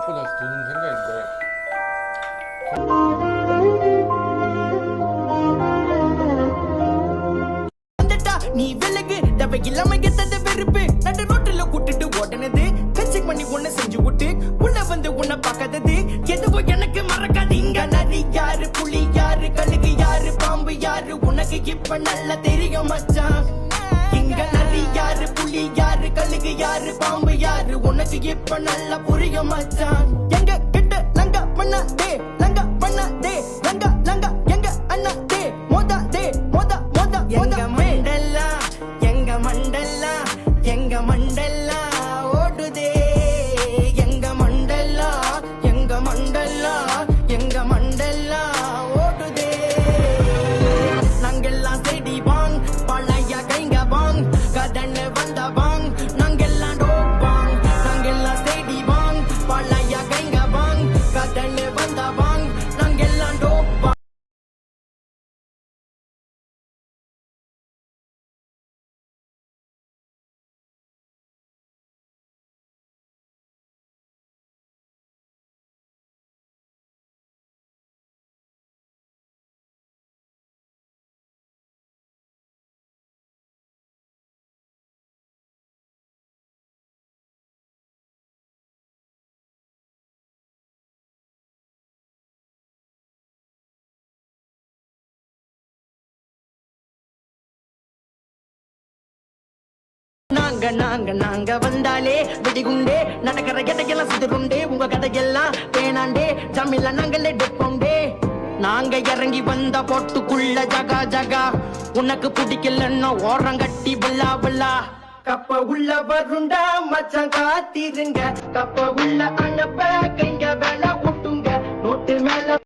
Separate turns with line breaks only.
먹고 나서 드는 생각인데
நீ விலகு தவை இல்லாம கெட்டது வெறுப்பு நடு ரோட்டுல கூட்டிட்டு ஓடனது கச்சிங் பண்ணி ஒண்ணு செஞ்சு விட்டு உள்ள வந்து உன்னை பார்க்காதது எதுவோ எனக்கு மறக்காது இங்க நரி யாரு புலி யாரு கழுகு யாரு பாம்பு யாரு உனக்கு இப்ப நல்லா தெரியும் மச்சான் இங்க நரி யாரு புலி யாரு கழுகு யாரு பாம்பு யாரு உனக்கு இப்ப நல்லா புரியும் மச்சான் எங்க கிட்ட லங்கா பண்ணாதே லங்கா பண்ணாதே லங்கா லங்கா எங்க அண்ணா தே மோதா தே மோதா மோதா எங்க மண்டல்லா எங்க மண்டல்லா எங்க மண்டல்லா ஓடுதே எங்க மண்டல்லா எங்க மண்டல்லா எங்க மண்டல்லா ஓடுதே நாங்கெல்லாம் செடி வாங் பழைய கைங்க வாங் கடன் வந்த வாங் நாங்கெல்லாம் டோப்பாங் நாங்கெல்லாம் செடி வாங் பழைய கைங்க வாங் கடன் வந்த வாங் நாங்கெல்லாம் டோப்பாங் நாங்க நாங்க நாங்க வந்தாலே வெடிகுண்டே நடக்கிற கதையெல்லாம் சுதுருண்டே உங்க கதையெல்லாம் பேனாண்டே ஜமில்ல நாங்களே டெப்போண்டே நாங்க இறங்கி வந்த போட்டுக்குள்ள ஜகா ஜகா உனக்கு பிடிக்கலன்னா ஓரம் கட்டி பல்லா பல்லா கப்ப உள்ள வருண்டா மச்சான் காத்திருங்க கப்ப உள்ள அனுப்ப கைங்க வேலை விட்டுங்க நோட்டு மேல